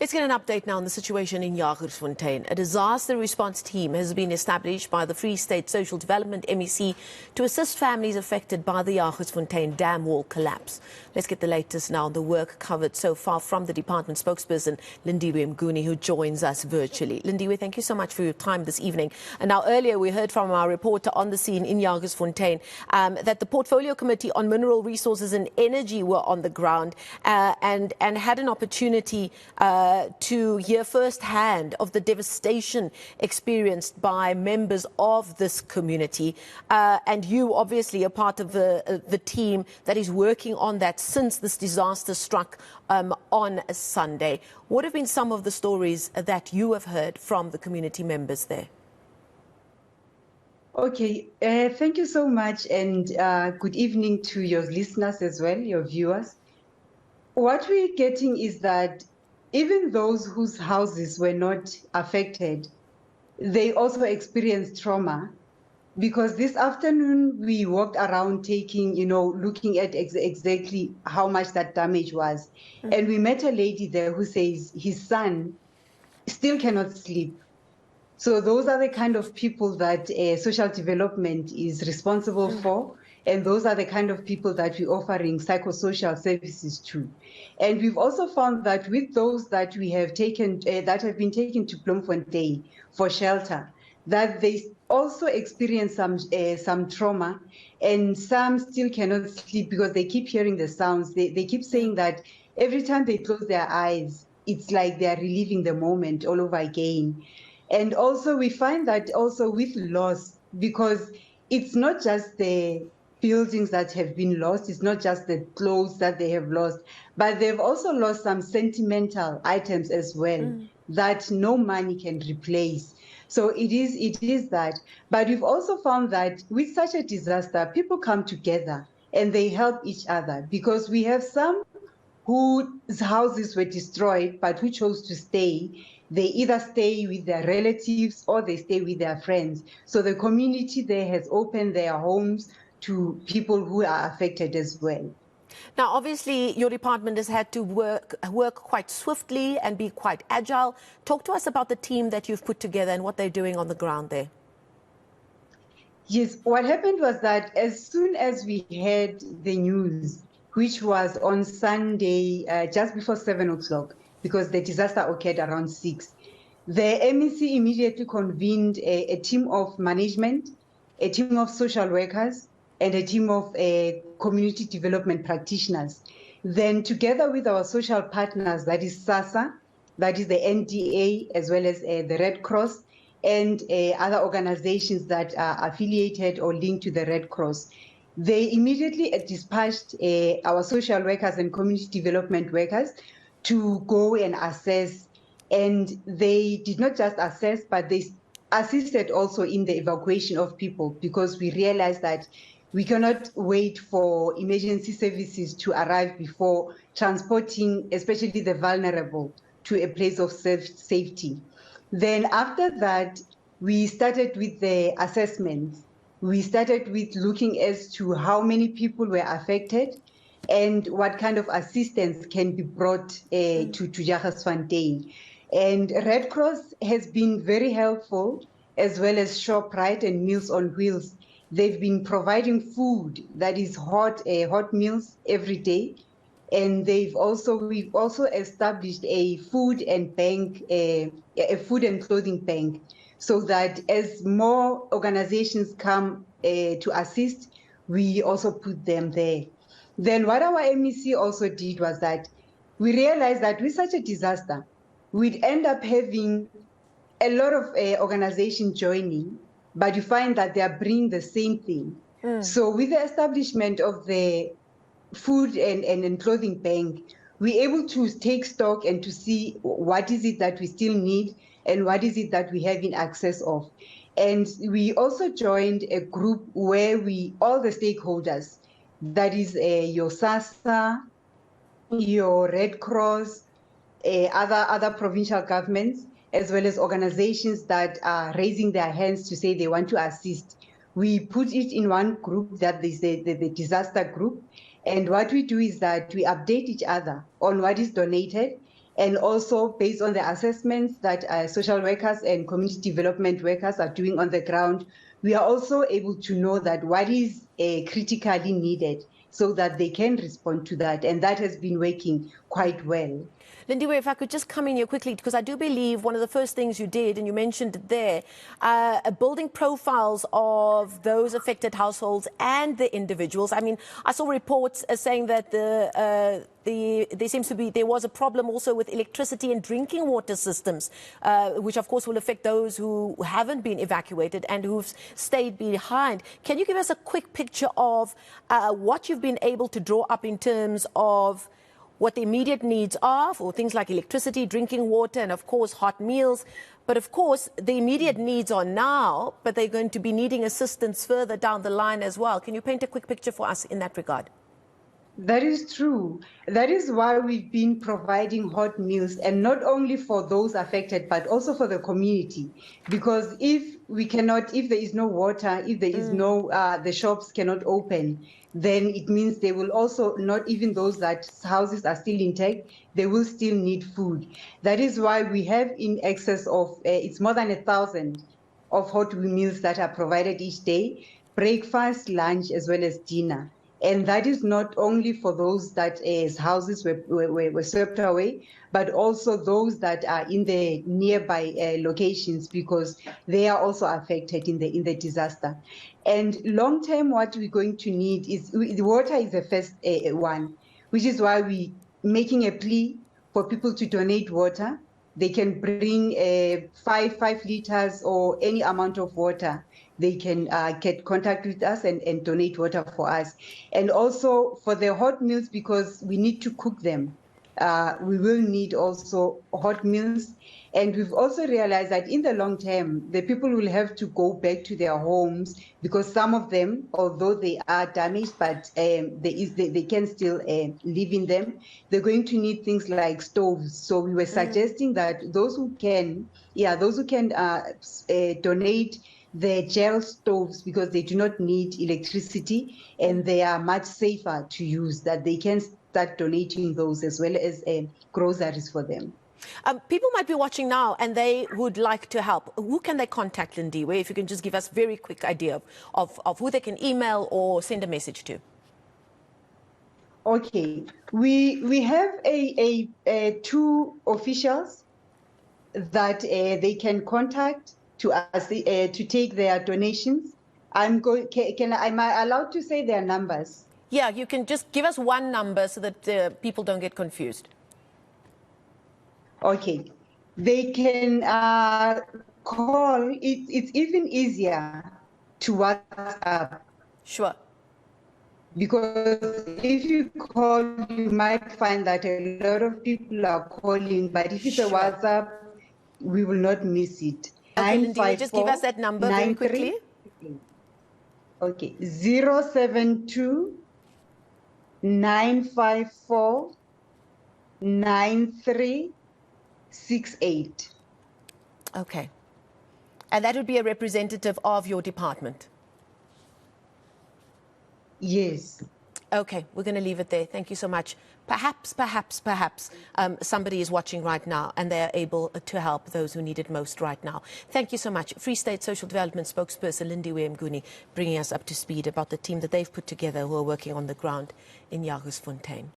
Let's get an update now on the situation in Jagersfontein. A disaster response team has been established by the Free State Social Development MEC to assist families affected by the Jagersfontein dam wall collapse. Let's get the latest now on the work covered so far from the department spokesperson, Lindiwe Mnguni, who joins us virtually. Lindiwe, thank you so much for your time this evening. And now earlier we heard from our reporter on the scene in Jagersfontein that the Portfolio Committee on Mineral Resources and Energy were on the ground and had an opportunity to hear firsthand of the devastation experienced by members of this community. And you obviously are part of the team that is working on that since this disaster struck on Sunday. What have been some of the stories that you have heard from the community members there? Okay, thank you so much, and good evening to your listeners as well, your viewers. What we're getting is that even those whose houses were not affected, they also experienced trauma, because this afternoon we walked around looking at exactly how much that damage was. And we met a lady there who says his son still cannot sleep. So those are the kind of people that social development is responsible for. And those are the kind of people that we're offering psychosocial services to. And we've also found that with those that we have taken, that have been taken to Bloemfontein for shelter, that they also experience some trauma, and some still cannot sleep because they keep hearing the sounds. They keep saying that every time they close their eyes, it's like they're reliving the moment all over again. And also we find that also with loss, because it's not just the buildings that have been lost, it's not just the clothes that they have lost, but they've also lost some sentimental items as well that no money can replace. So it is that. But we've also found that with such a disaster, people come together and they help each other, because we have some whose houses were destroyed but who chose to stay. They either stay with their relatives or they stay with their friends. So the community there has opened their homes to people who are affected as well. Now, obviously, your department has had to work quite swiftly and be quite agile. Talk to us about the team that you've put together and what they're doing on the ground there. Yes, what happened was that as soon as we heard the news, which was on Sunday, just before 7 o'clock, because the disaster occurred around 6, the MEC immediately convened a team of management, a team of social workers, and a team of community development practitioners. Then together with our social partners, that is SASSA, that is the NDA, as well as the Red Cross, and other organizations that are affiliated or linked to the Red Cross, they immediately dispatched our social workers and community development workers to go and assess. And they did not just assess, but they assisted also in the evacuation of people, because we realized that we cannot wait for emergency services to arrive before transporting, especially the vulnerable, to a place of safety. Then after that, we started with the assessments. We started with looking as to how many people were affected and what kind of assistance can be brought to Jagersfontein. And Red Cross has been very helpful, as well as ShopRite and Meals on Wheels. They've been providing food that is hot meals every day. And we've also established a food and clothing bank, so that as more organizations come to assist, we also put them there. Then what our MEC also did was that we realized that with such a disaster, we'd end up having a lot of organizations joining, but you find that they are bringing the same thing. So with the establishment of the food and clothing bank, we're able to take stock and to see what is it that we still need and what is it that we have in excess of. And we also joined a group where all the stakeholders, that is your SASSA, your Red Cross, other provincial governments, as well as organizations that are raising their hands to say they want to assist. We put it in one group, that is the disaster group. And what we do is that we update each other on what is donated And also based on the assessments that social workers and community development workers are doing on the ground, we are also able to know that what is critically needed so that they can respond to that. And that has been working quite well. Lindiwe, if I could just come in here quickly, because I do believe one of the first things you did, and you mentioned it there, building profiles of those affected households and the individuals. I mean, I saw reports saying that there was a problem also with electricity and drinking water systems, which of course will affect those who haven't been evacuated and who've stayed behind. Can you give us a quick picture of what you've been able to draw up in terms of what the immediate needs are for things like electricity, drinking water, and of course hot meals? But of course the immediate needs are now, but they're going to be needing assistance further down the line as well. Can you paint a quick picture for us in that regard? That is true. That is why we've been providing hot meals, and not only for those affected, but also for the community. Because if there is no water, if there is no, the shops cannot open, then it means they will also, not even those that houses are still intact, they will still need food. That is why we have in excess of, it's more than 1,000 of hot meals that are provided each day, breakfast, lunch, as well as dinner. And that is not only for those that houses were swept away, but also those that are in the nearby locations, because they are also affected in the disaster. And long term, what we're going to need is, the water is the first one, which is why we're making a plea for people to donate water. They can bring 5 liters or any amount of water. They can get contact with us and donate water for us. And also for the hot meals, because we need to cook them, we will need also hot meals. And we've also realized that in the long term, the people will have to go back to their homes, because some of them, although they are damaged, but they can still live in them. They're going to need things like stoves. So we were suggesting that those who can donate the gel stoves, because they do not need electricity and they are much safer to use, that they can start donating those, as well as groceries for them. People might be watching now and they would like to help. Who can they contact, Lindiwe? If you can just give us a very quick idea of who they can email or send a message to. Okay, we have two officials that they can contact to us to take their donations. Am I allowed to say their numbers? Yeah, you can just give us one number so that people don't get confused. Okay, they can call. It's even easier to WhatsApp. Sure. Because if you call, you might find that a lot of people are calling, but if it's a WhatsApp, we will not miss it. Okay, Lindiwe, just give us that number very quickly. Okay, 072 954 9368. Okay. And that would be a representative of your department? Yes. Okay, we're going to leave it there. Thank you so much. Perhaps somebody is watching right now and they are able to help those who need it most right now. Thank you so much. Free State Social Development spokesperson Lindiwe Mnguni bringing us up to speed about the team that they've put together who are working on the ground in Jagersfontein.